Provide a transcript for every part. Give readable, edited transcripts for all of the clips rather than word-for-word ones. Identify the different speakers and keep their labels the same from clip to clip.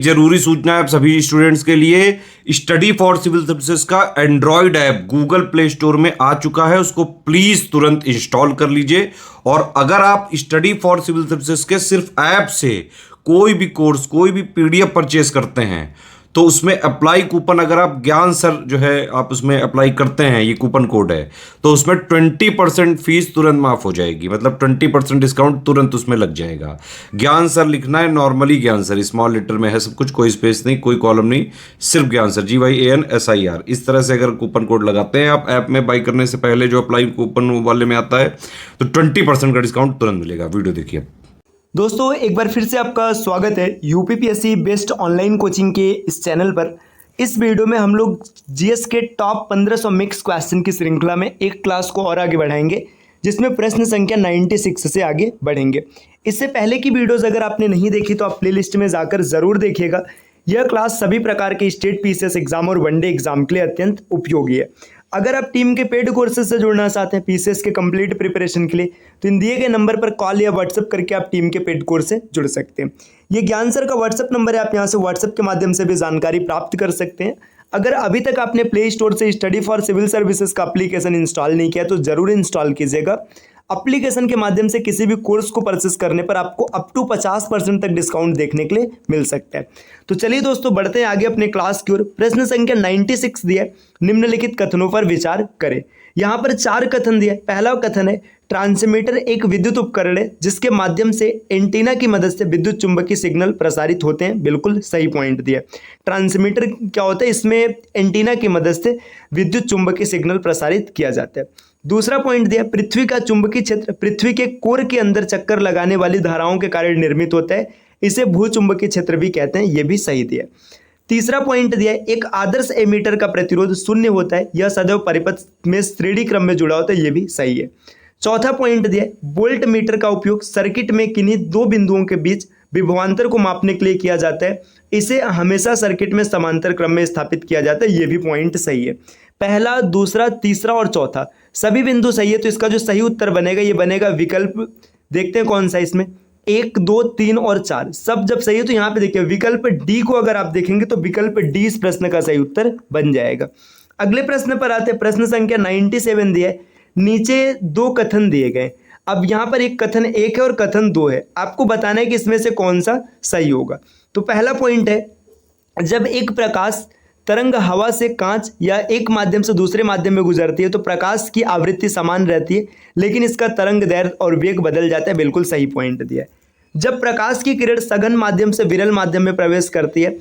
Speaker 1: जरूरी सूचना है आप सभी स्टूडेंट्स के लिए। स्टडी फॉर सिविल सर्विसेज का Android app Google play store में आ चुका है, उसको प्लीज तुरंत इंस्टॉल कर लीजिए। और अगर आप स्टडी फॉर सिविल सर्विसेज के सिर्फ ऐप से कोई भी कोर्स, कोई भी पीडीएफ परचेस करते हैं तो उसमें अप्लाई कूपन, अगर आप ज्ञान सर जो है आप उसमें अप्लाई करते हैं, ये कूपन कोड है, तो उसमें 20% फीस तुरंत माफ हो जाएगी। मतलब 20% डिस्काउंट तुरंत उसमें लग जाएगा। ज्ञान सर लिखना है, नॉर्मली ज्ञान सर, स्मॉल लेटर में है सब कुछ, कोई स्पेस नहीं, कोई कॉलम नहीं, सिर्फ ज्ञान सर, GYANSIR। इस तरह से अगर कूपन कोड लगाते हैं आप ऐप में बाई करने से पहले, जो अप्लाई कूपन वाले में आता है, तो 20% का डिस्काउंट तुरंत मिलेगा। वीडियो देखिए।
Speaker 2: दोस्तों एक बार फिर से आपका स्वागत है यूपीपीएससी बेस्ट ऑनलाइन कोचिंग के इस चैनल पर। इस वीडियो में हम लोग जीएस के टॉप 1500 मिक्स क्वेश्चन की श्रृंखला में एक क्लास को और आगे बढ़ाएंगे, जिसमें प्रश्न संख्या 96 से आगे बढ़ेंगे। इससे पहले की वीडियोस अगर आपने नहीं देखी तो आप प्लेलिस्ट में जाकर ज़रूर देखिएगा। यह क्लास सभी प्रकार के स्टेट पीसीएस एग्जाम और वनडे एग्जाम के लिए अत्यंत उपयोगी है। अगर आप टीम के पेड कोर्सेज से जुड़ना चाहते हैं पीसीएस के कंप्लीट प्रिपरेशन के लिए, तो इन दिए गए नंबर पर कॉल या व्हाट्सएप करके आप टीम के पेड कोर्स से जुड़ सकते हैं। ये ज्ञान सर का व्हाट्सएप नंबर है, आप यहाँ से व्हाट्सएप के माध्यम से भी जानकारी प्राप्त कर सकते हैं। अगर अभी तक आपने प्ले स्टोर से स्टडी फॉर सिविल सर्विसेज का एप्लीकेशन इंस्टॉल नहीं किया तो ज़रूर इंस्टॉल कीजिएगा। एप्लीकेशन के माध्यम से किसी भी कोर्स को परचेस करने पर आपको अप टू 50% तक डिस्काउंट देखने के लिए मिल सकता है। तो चलिए दोस्तों बढ़ते हैं आगे अपने क्लास की ओर। प्रश्न संख्या 96 दिया है, निम्नलिखित कथनों पर विचार करें। यहाँ पर 4 कथन दिया है। पहला कथन है ट्रांसमीटर एक विद्युत उपकरण है जिसके माध्यम से एंटीना की मदद से विद्युत चुंबकीय सिग्नल प्रसारित होते हैं। बिल्कुल सही पॉइंट दिया। ट्रांसमीटर क्या होता है, इसमें एंटीना की मदद से विद्युत चुंबकीय सिग्नल प्रसारित किया जाता है। दूसरा पॉइंट दिया पृथ्वी का चुंबकीय क्षेत्र पृथ्वी के कोर के अंदर चक्कर लगाने वाली धाराओं के कारण निर्मित होता है, इसे भूचुंबकीय क्षेत्र भी कहते हैं। यह भी सही दिया। तीसरा पॉइंट दिया है एक आदर्श एमीटर का प्रतिरोध शून्य होता है, यह सदैव परिपथ में श्रेणी क्रम में जुड़ा होता है। यह भी सही है। चौथा पॉइंट दिया है वोल्ट मीटर का उपयोग सर्किट में किन्हीं 2 बिंदुओं के बीच विभवांतर को मापने के लिए किया जाता है, इसे हमेशा सर्किट में समांतर क्रम में स्थापित किया जाता है। यह भी पॉइंट सही है। पहला, दूसरा, तीसरा और चौथा सभी बिंदु सही है, तो इसका जो सही उत्तर बनेगा ये बनेगा विकल्प। देखते हैं कौन सा इसमें, 1, 2, 3 और 4 सब जब सही है तो यहाँ पे देखिए विकल्प डी को अगर आप देखेंगे तो विकल्प डी इस प्रश्न का सही उत्तर बन जाएगा। अगले प्रश्न पर आते हैं। प्रश्न संख्या 97 दिया है, नीचे 2 कथन दिए गए। अब यहाँ पर एक कथन 1 है और कथन 2 है, आपको बताना है कि इसमें से कौन सा सही होगा। तो पहला पॉइंट है जब एक प्रकाश तरंग हवा से कांच या एक माध्यम से दूसरे माध्यम में गुजरती है तो प्रकाश की आवृत्ति समान रहती है, लेकिन इसका तरंग दैर्ध्य और वेग बदल जाता है। बिल्कुल सही पॉइंट दिया है। जब प्रकाश की किरण सघन माध्यम से विरल माध्यम में प्रवेश करती है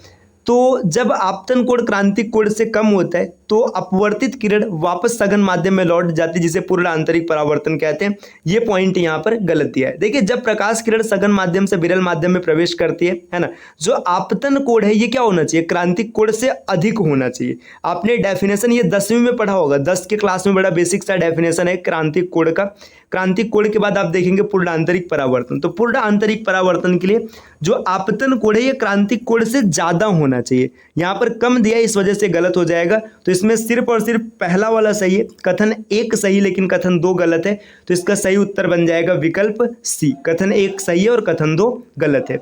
Speaker 2: तो जब आपतन कोण क्रांतिक कोण से कम होता है तो अपवर्तित किरण वापस सघन माध्यम में लौट जाती है, जिसे पूर्ण आंतरिक परावर्तन कहते हैं। ये पॉइंट यहाँ पर गलत दिया है। देखिए जब प्रकाश किरण सघन माध्यम से विरल माध्यम में प्रवेश करती है ना, जो आपतन कोण है ये क्या होना चाहिए, क्रांतिक कोण से अधिक होना चाहिए। आपने डेफिनेशन ये 10वीं में पढ़ा होगा, 10 के क्लास में बड़ा बेसिक सा डेफिनेशन है क्रांतिक कोण का। क्रांतिक कोण के बाद आप देखेंगे पूर्ण आंतरिक परावर्तन। तो पूर्ण आंतरिक परावर्तन के लिए जो आपतन कोण है ये क्रांतिक कोण से ज्यादा होना चाहिए, यहाँ पर कम दिया इस वजह से गलत हो जाएगा। तो इसमें सिर्फ और सिर्फ पहला वाला सही है, कथन 1 सही लेकिन कथन 2 गलत है, तो इसका सही उत्तर बन जाएगा विकल्प सी। कथन 1 सही है और कथन 2 गलत है।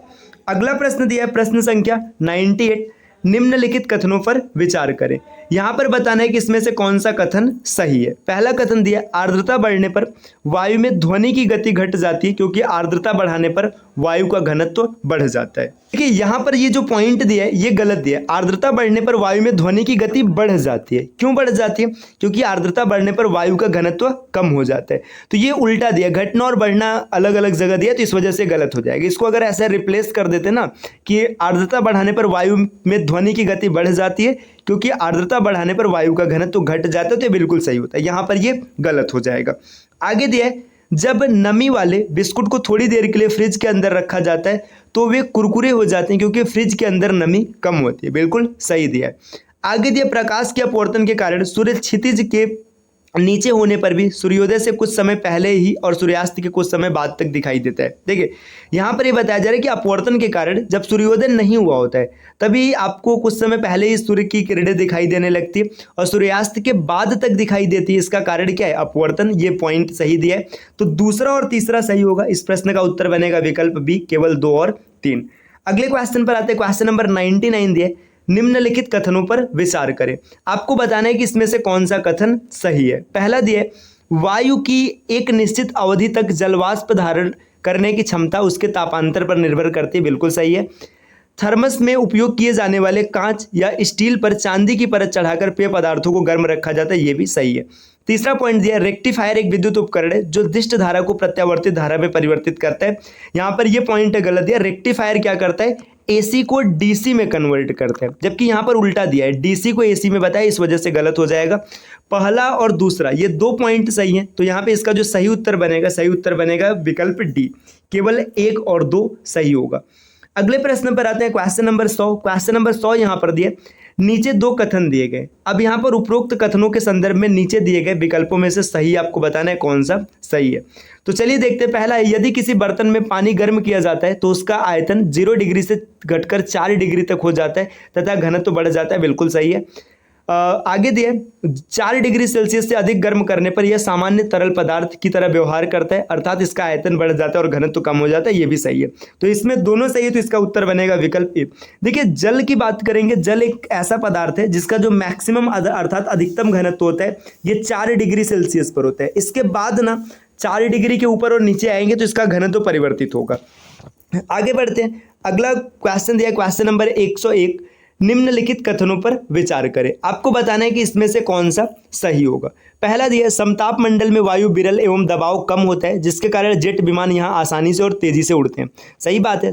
Speaker 2: अगला प्रश्न दिया है प्रश्न संख्या 98, निम्नलिखित कथनों पर विचार करें। यहां पर बताना है कि इसमें से कौन सा कथन सही है। पहला कथन दिया आर्द्रता बढ़ने पर वायु में ध्वनि की गति घट जाती है क्योंकि आर्द्रता बढ़ाने पर वायु का घनत्व बढ़ जाता है। देखिए यहां पर ये जो पॉइंट दिया है ये गलत दिया है। आर्द्रता बढ़ने पर वायु में ध्वनि की गति बढ़ जाती है। क्यों बढ़ जाती है, क्योंकि आर्द्रता बढ़ने पर वायु का घनत्व कम हो जाता है। तो ये उल्टा दिया, घटना और बढ़ना अलग अलग जगह दिया, तो इस वजह से गलत हो जाएगा। इसको अगर ऐसा रिप्लेस कर देते ना कि आर्द्रता बढ़ाने पर वायु में ध्वनि की गति बढ़ जाती है क्योंकि आर्द्रता बढ़ाने पर वायु का घनत्व घट जाता है, तो बिल्कुल सही होता है। यहाँ पर ये गलत हो जाएगा। आगे दिया है जब नमी वाले बिस्कुट को थोड़ी देर के लिए फ्रिज के अंदर रखा जाता है तो वे कुरकुरे हो जाते हैं क्योंकि फ्रिज के अंदर नमी कम होती है। बिल्कुल सही दिया है। आगे दिया प्रकाश के अपवर्तन के कारण सूर्य क्षितिज के नीचे होने पर भी सूर्योदय से कुछ समय पहले ही और सूर्यास्त के कुछ समय बाद तक दिखाई देता है। देखिए यहाँ पर ये बताया जा रहा है कि अपवर्तन के कारण जब सूर्योदय नहीं हुआ होता है तभी आपको कुछ समय पहले ही सूर्य की किरणें दिखाई देने लगती है और सूर्यास्त के बाद तक दिखाई देती है। इसका कारण क्या है, अपवर्तन। ये पॉइंट सही दिया है। तो दूसरा और तीसरा सही होगा। इस प्रश्न का उत्तर बनेगा विकल्प बी, केवल 2 और 3। अगले क्वेश्चन पर आते हैं। क्वेश्चन नंबर 99 दिए, निम्नलिखित कथनों पर विचार करें। आपको बताना है कि इसमें से कौन सा कथन सही है। पहला दिया है, वायु की एक निश्चित अवधि तक जलवाष्प धारण करने की क्षमता उसके तापांतर पर निर्भर करती है, बिल्कुल सही है। थर्मस में उपयोग किए जाने वाले कांच या स्टील पर चांदी की परत चढ़ाकर पेय पदार्थों को गर्म रखा जाता है, ये भी सही है। तीसरा पॉइंट दिया, रेक्टिफायर एक विद्युत उपकरण है जो दिष्ट धारा को प्रत्यावर्तित धारा में परिवर्तित करता है। यहाँ पर ये पॉइंट गलत दिया। रेक्टिफायर क्या करता है, एसी को डीसी में कन्वर्ट करता है, जबकि यहाँ पर उल्टा दिया है, डीसी को एसी में बताया, इस वजह से गलत हो जाएगा। पहला और दूसरा ये 2 पॉइंट सही है, तो यहाँ पे इसका जो सही उत्तर बनेगा विकल्प डी, केवल 1 और 2 सही होगा। अगले प्रश्न पर आते हैं। Question number 100। क्वेश्चन नंबर 100 यहाँ पर दिए, नीचे 2 कथन दिए गए। अब यहाँ पर उपरोक्त कथनों के संदर्भ में नीचे दिए गए विकल्पों में से सही आपको बताना है कौन सा सही है। तो चलिए देखते हैं। पहला है, यदि किसी बर्तन में पानी गर्म किया जाता है तो उसका आयतन 0 डिग्री से घटकर 4 डिग्री तक हो जाता है तथा घनत्व बढ़ जाता है, बिल्कुल सही है। आगे दिए, 4 डिग्री सेल्सियस से अधिक गर्म करने पर यह सामान्य तरल पदार्थ की तरह व्यवहार करता है, अर्थात इसका आयतन बढ़ जाता है और घनत्व कम हो जाता है, ये भी सही है। तो इसमें दोनों सही है, तो इसका उत्तर बनेगा विकल्प ए। देखिए, जल की बात करेंगे, जल एक ऐसा पदार्थ है जिसका जो मैक्सिमम अर्थात अधिकतम घनत्व होता है ये 4 डिग्री सेल्सियस पर होता है। इसके बाद ना 4 डिग्री के ऊपर और नीचे आएंगे तो इसका घनत्व परिवर्तित होगा। आगे बढ़ते हैं। अगला क्वेश्चन दिया, क्वेश्चन नंबर 101, निम्नलिखित कथनों पर विचार करें। आपको बताना है कि इसमें से कौन सा सही होगा। पहला दिया, समताप मंडल में वायु विरल एवं दबाव कम होता है जिसके कारण जेट विमान यहां आसानी से और तेजी से उड़ते हैं। सही बात है,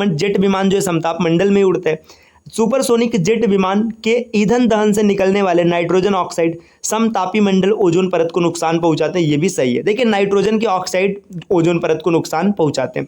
Speaker 2: जेट विमान जो है समताप मंडल में उड़ता है। सुपरसोनिक जेट विमान के ईंधन दहन से निकलने वाले नाइट्रोजन ऑक्साइड समतापी मंडल ओजोन परत को नुकसान पहुंचाते हैं, ये भी सही है। देखिए, नाइट्रोजन के ऑक्साइड ओजोन परत को नुकसान पहुंचाते हैं।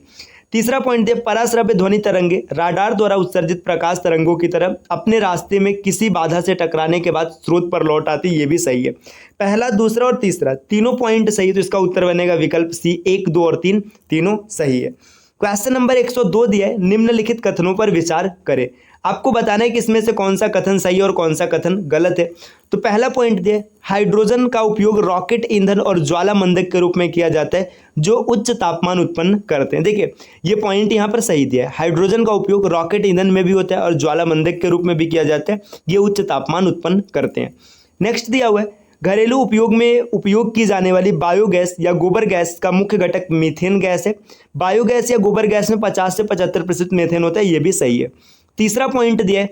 Speaker 2: तीसरा पॉइंट है, पराश्रव्य ध्वनि तरंगे राडार द्वारा उत्सर्जित प्रकाश तरंगों की तरह अपने रास्ते में किसी बाधा से टकराने के बाद स्रोत पर लौट आती, ये भी सही है। पहला, दूसरा और तीसरा तीनों पॉइंट सही, तो इसका उत्तर बनेगा विकल्प सी, 1, 2 और 3 तीनों सही है। क्वेश्चन नंबर 102 दिया है, निम्नलिखित कथनों पर विचार करें। आपको बताना है कि इसमें से कौन सा कथन सही है और कौन सा कथन गलत है। तो पहला पॉइंट दिया, हाइड्रोजन का उपयोग रॉकेट ईंधन और ज्वालामंदक के रूप में किया जाता है जो उच्च तापमान उत्पन्न करते हैं। देखिए, ये पॉइंट यहाँ पर सही दिया है, हाइड्रोजन का उपयोग रॉकेट ईंधन में भी होता है और ज्वालामंदक के रूप में भी किया जाता है, ये उच्च तापमान उत्पन्न करते हैं। नेक्स्ट दिया हुआ है, घरेलू उपयोग में उपयोग की जाने वाली बायोगैस या गोबर गैस का मुख्य घटक मीथेन गैस है। बायोगैस या गोबर गैस में 50 से 75% मीथेन होता है, ये भी सही है। तीसरा पॉइंट दिया है,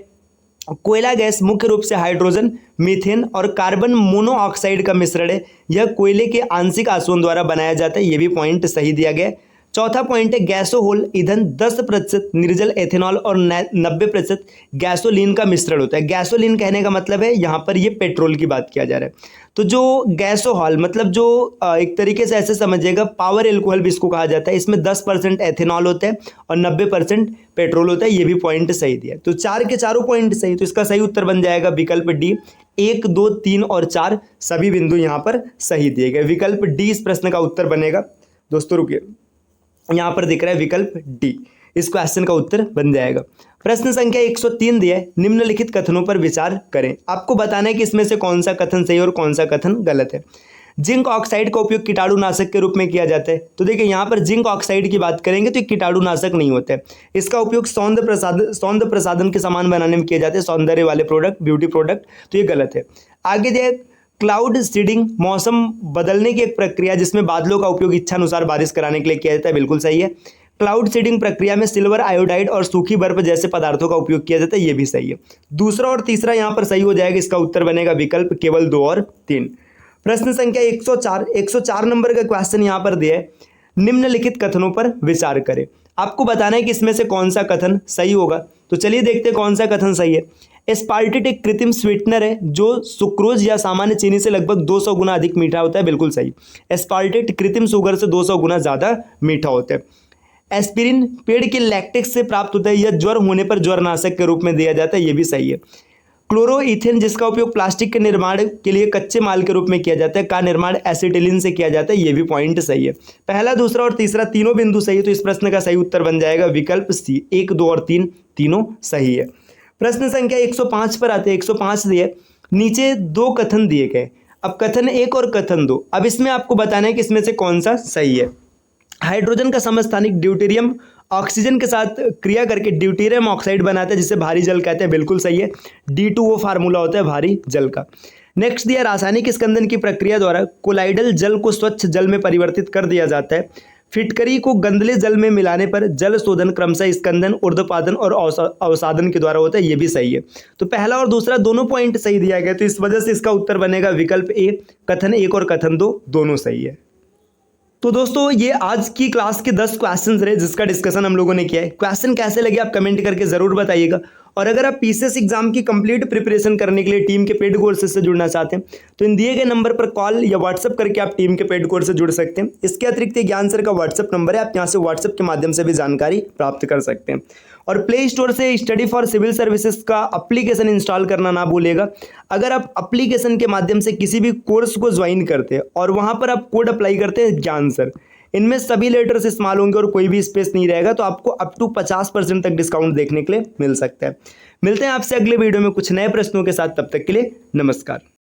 Speaker 2: कोयला गैस मुख्य रूप से हाइड्रोजन, मीथेन और कार्बन मोनोऑक्साइड का मिश्रण है, यह कोयले के आंशिक आसवन द्वारा बनाया जाता है, यह भी पॉइंट सही दिया गया है। चौथा पॉइंट है, गैसोहोल ईंधन 10% निर्जल एथेनॉल और 90% गैसोलीन का मिश्रण होता है। गैसोलीन कहने का मतलब है यहाँ पर ये पेट्रोल की बात किया जा रहा है। तो जो गैसोहॉल मतलब जो एक तरीके से ऐसे समझिएगा पावर एल्कोहल भी इसको कहा जाता है, इसमें 10% एथेनॉल होता है और 90% पेट्रोल होता है, ये भी पॉइंट सही दिया। तो 4 के चारों पॉइंट सही, तो इसका सही उत्तर बन जाएगा विकल्प डी। 1, 2, 3 और 4 सभी बिंदु यहाँ पर सही दिए गए, विकल्प डी इस प्रश्न का उत्तर बनेगा। दोस्तों रुकिए, यहाँ पर दिख रहा है विकल्प डी, इस क्वेश्चन का उत्तर बन जाएगा। प्रश्न संख्या 103 दिया है, निम्नलिखित कथनों पर विचार करें। आपको बताना है कि इसमें से कौन सा कथन सही और कौन सा कथन गलत है। जिंक ऑक्साइड का उपयोग कीटाणुनाशक के रूप में किया जाता है। तो देखिए, यहाँ पर जिंक ऑक्साइड की बात करेंगे तो कीटाणुनाशक नहीं होता है, इसका उपयोग सौंदर्य प्रसाधन के सामान बनाने में किया जाता है, सौंदर्य वाले प्रोडक्ट, ब्यूटी प्रोडक्ट, तो ये गलत है। आगे दिया, क्लाउड सीडिंग मौसम बदलने की एक प्रक्रिया जिसमें बादलों का उपयोग इच्छानुसार बारिश कराने के लिए किया जाता है, बिल्कुल सही है। क्लाउड सीडिंग प्रक्रिया में सिल्वर आयोडाइड और सूखी बर्फ जैसे पदार्थों का उपयोग किया जाता है, ये भी सही है। दूसरा और तीसरा यहाँ पर सही हो जाएगा, इसका उत्तर बनेगा विकल्प केवल 2 और 3। प्रश्न संख्या 104 नंबर का क्वेश्चन यहाँ पर दिया है, निम्नलिखित कथनों पर विचार करें। आपको बताना है कि इसमें से कौन सा कथन सही होगा। तो चलिए देखते हैं कौन सा कथन सही है। एस्पार्टेट एक कृत्रिम स्वीटनर है जो सुक्रोज या सामान्य चीनी से लगभग 200 गुना अधिक मीठा होता है, बिल्कुल सही। एस्पार्टेट कृत्रिम शुगर से 200 गुना ज़्यादा मीठा होता है। एस्पिरिन पेड़ के लैक्टेक्स से प्राप्त होता है, यह ज्वर होने पर ज्वरनाशक के रूप में दिया जाता है, यह भी सही है। क्लोरोइथेन जिसका उपयोग प्लास्टिक के निर्माण के लिए कच्चे माल के रूप में किया जाता है, का निर्माण एसिटिलीन से किया जाता है, यह भी पॉइंट सही है। पहला, दूसरा और तीसरा तीनों बिंदु सही है, तो इस प्रश्न का सही उत्तर बन जाएगा विकल्प सी, 1, 2 और 3 तीनों सही है। प्रश्न संख्या 105 पर आते हैं। 105 दिए, नीचे 2 कथन दिए गए। अब कथन 1 और कथन 2, अब इसमें आपको बताना है कि इसमें से कौन सा सही है। हाइड्रोजन का समस्थानिक ड्यूटेरियम ऑक्सीजन के साथ क्रिया करके ड्यूटेरियम ऑक्साइड बनाता है जिसे भारी जल कहते हैं, बिल्कुल सही है। D2O फार्मूला होता है भारी जल का। नेक्स्ट दिया रासायनिक स्कंदन की प्रक्रिया द्वारा कोलाइडल जल को स्वच्छ जल में परिवर्तित कर दिया जाता है। फिटकरी को गंदले जल में मिलाने पर जल शोधन क्रमशः स्कंदन, ऊर्ध्वपातन और अवसादन के द्वारा होता है, ये भी सही है। तो पहला और दूसरा दोनों पॉइंट सही दिया गया, तो इस वजह से इसका उत्तर बनेगा विकल्प ए। कथन 1 और कथन 2 दोनों सही है। तो दोस्तों ये आज की क्लास के 10 क्वेश्चंस रहे जिसका डिस्कशन हम लोगों ने किया है। क्वेश्चन कैसे लगे आप कमेंट करके ज़रूर बताइएगा। और अगर आप पीसीएस एग्जाम की कंप्लीट प्रिपरेशन करने के लिए टीम के पेड कोर्सेज से जुड़ना चाहते हैं तो इन दिए गए नंबर पर कॉल या व्हाट्सअप करके आप टीम के पेड कोर्स से जुड़ सकते हैं। इसके अतिरिक्त ज्ञान सर का व्हाट्सअप नंबर है, आप यहाँ से व्हाट्सअप के माध्यम से भी जानकारी प्राप्त कर सकते हैं। और प्ले स्टोर से स्टडी फॉर सिविल सर्विसेज का एप्लीकेशन इंस्टॉल करना ना भूलिएगा। अगर आप एप्लीकेशन के माध्यम से किसी भी कोर्स को ज्वाइन करते हैं और वहाँ पर आप कोड अप्लाई करते हैं ज्ञान सर, इनमें सभी लेटर्स इस्तेमाल होंगे और कोई भी स्पेस नहीं रहेगा, तो आपको अप टू 50% तक डिस्काउंट देखने के लिए मिल सकता है। मिलते हैं आपसे अगले वीडियो में कुछ नए प्रश्नों के साथ, तब तक के लिए नमस्कार।